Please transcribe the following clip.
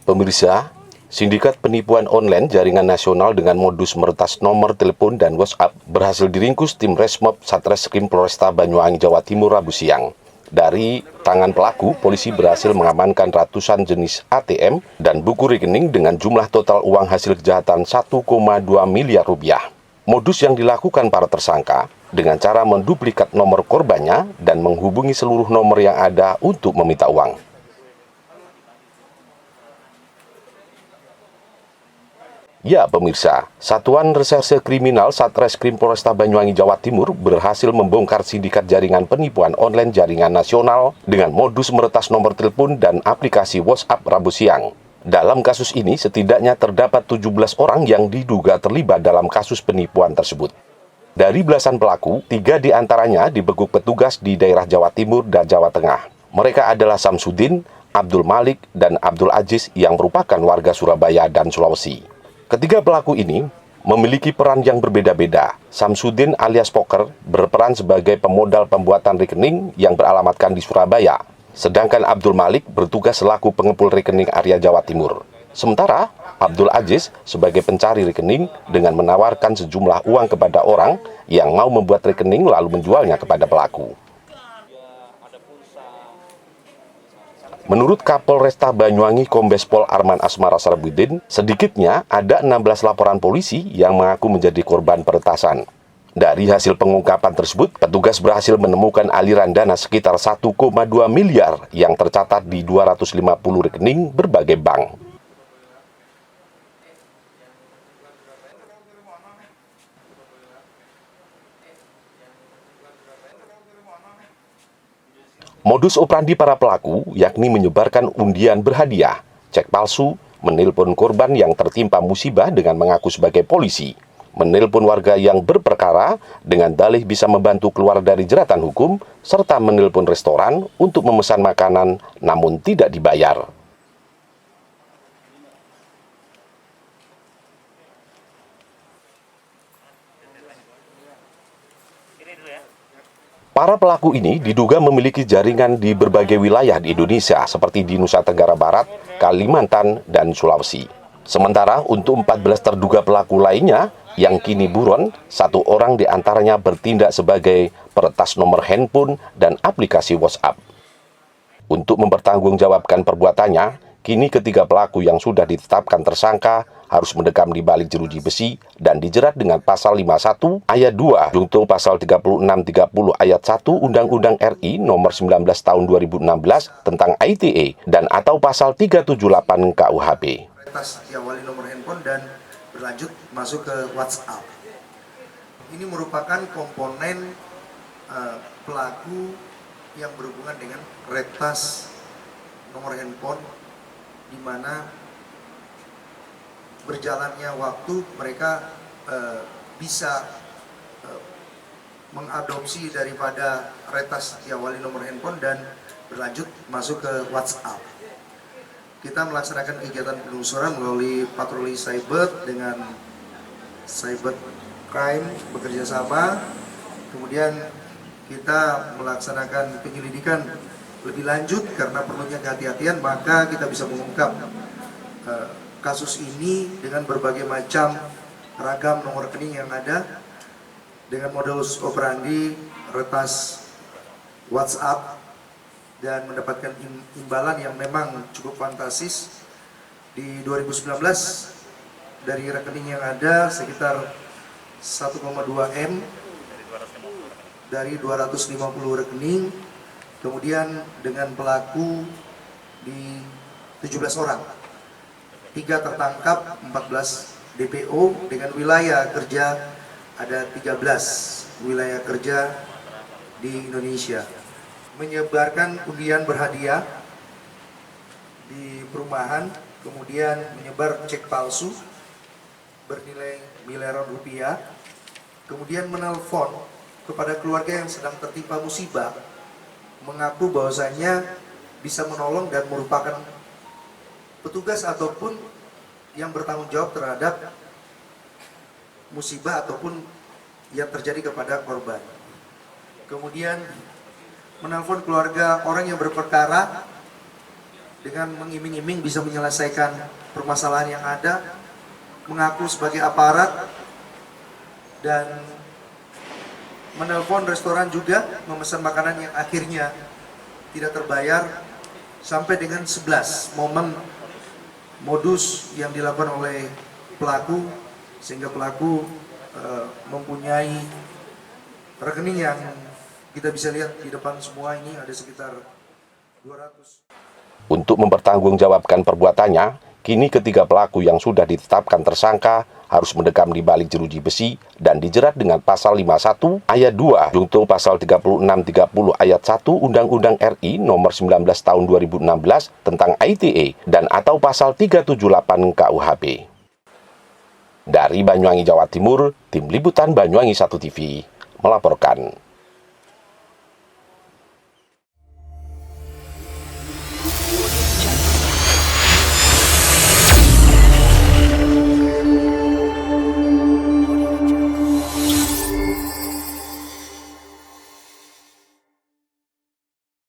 Pemirsa, sindikat penipuan online jaringan nasional dengan modus meretas nomor telepon dan WhatsApp berhasil diringkus tim Resmob Satreskrim Polresta Banyuwangi, Jawa Timur Rabu siang. Dari tangan pelaku, polisi berhasil mengamankan ratusan jenis ATM dan buku rekening dengan jumlah total uang hasil kejahatan 1,2 miliar rupiah. Modus yang dilakukan para tersangka dengan cara menduplikat nomor korbannya dan menghubungi seluruh nomor yang ada untuk meminta uang. Ya, pemirsa, Satuan Reserse Kriminal Satreskrim Polresta Banyuwangi, Jawa Timur berhasil membongkar sindikat jaringan penipuan online jaringan nasional dengan modus meretas nomor telepon dan aplikasi WhatsApp Rabu siang. Dalam kasus ini, setidaknya terdapat 17 orang yang diduga terlibat dalam kasus penipuan tersebut. Dari belasan pelaku, 3 diantaranya dibekuk petugas di daerah Jawa Timur dan Jawa Tengah. Mereka adalah Samsudin, Abdul Malik, dan Abdul Aziz yang merupakan warga Surabaya dan Sulawesi. Ketiga pelaku ini memiliki peran yang berbeda-beda. Samsudin alias Poker berperan sebagai pemodal pembuatan rekening yang beralamatkan di Surabaya. Sedangkan Abdul Malik bertugas selaku pengepul rekening area Jawa Timur. Sementara Abdul Aziz sebagai pencari rekening dengan menawarkan sejumlah uang kepada orang yang mau membuat rekening lalu menjualnya kepada pelaku. Menurut Kapolresta Banyuwangi Kombes Pol Arman Asmara Sarbuddin, sedikitnya ada 16 laporan polisi yang mengaku menjadi korban peretasan. Dari hasil pengungkapan tersebut, petugas berhasil menemukan aliran dana sekitar 1,2 miliar yang tercatat di 250 rekening berbagai bank. Modus operandi para pelaku yakni menyebarkan undian berhadiah, cek palsu, menelpon korban yang tertimpa musibah dengan mengaku sebagai polisi, menelpon warga yang berperkara dengan dalih bisa membantu keluar dari jeratan hukum, serta menelpon restoran untuk memesan makanan namun tidak dibayar. Para pelaku ini diduga memiliki jaringan di berbagai wilayah di Indonesia seperti di Nusa Tenggara Barat, Kalimantan, dan Sulawesi. Sementara untuk 14 terduga pelaku lainnya yang kini buron, 1 orang diantaranya bertindak sebagai peretas nomor handphone dan aplikasi WhatsApp. Untuk mempertanggungjawabkan perbuatannya, kini ketiga pelaku yang sudah ditetapkan tersangka harus mendekam di balik jeruji besi dan dijerat dengan pasal 51 ayat 2 junto pasal 36-30 ayat 1 Undang-Undang RI nomor 19 tahun 2016 tentang ITE dan atau pasal 378 KUHP. Diawali nomor handphone dan berlanjut masuk ke WhatsApp. Ini merupakan komponen pelaku yang berhubungan dengan retas nomor handphone, di mana berjalannya waktu mereka bisa mengadopsi daripada retas diawali nomor handphone dan berlanjut masuk ke WhatsApp. Kita melaksanakan kegiatan penelusuran melalui patroli cyber dengan cyber crime bekerja sama. Kemudian kita melaksanakan penyelidikan lebih lanjut karena perlunya kehati-hatian, maka kita bisa mengungkap kasus ini dengan berbagai macam ragam nomor rekening yang ada dengan modus operandi retas WhatsApp dan mendapatkan imbalan yang memang cukup fantastis. Di 2019 dari rekening yang ada sekitar 1,2 M dari 250 rekening, kemudian dengan pelaku di 17 orang. 3 tertangkap, 14 DPO, dengan wilayah kerja ada 13 wilayah kerja di Indonesia. Menyebarkan undian berhadiah di perumahan, kemudian menyebar cek palsu bernilai miliaran rupiah, kemudian menelpon kepada keluarga yang sedang tertimpa musibah, mengaku bahwasanya bisa menolong dan merupakan petugas ataupun yang bertanggung jawab terhadap musibah ataupun yang terjadi kepada korban. Kemudian menelpon keluarga orang yang berperkara dengan mengiming-iming bisa menyelesaikan permasalahan yang ada, mengaku sebagai aparat, dan menelpon restoran juga, memesan makanan yang akhirnya tidak terbayar, sampai dengan 11 momen modus yang dilakukan oleh pelaku, sehingga pelaku mempunyai rekening yang kita bisa lihat di depan semua ini ada sekitar 200. Untuk mempertanggungjawabkan perbuatannya, kini ketiga pelaku yang sudah ditetapkan tersangka harus mendekam di balik jeruji besi dan dijerat dengan pasal 51 ayat 2 junto pasal 36-30 ayat 1 Undang-Undang RI nomor 19 tahun 2016 tentang ITE dan atau pasal 378 KUHP. Dari Banyuwangi, Jawa Timur, Tim Liputan Banyuwangi 1 TV melaporkan.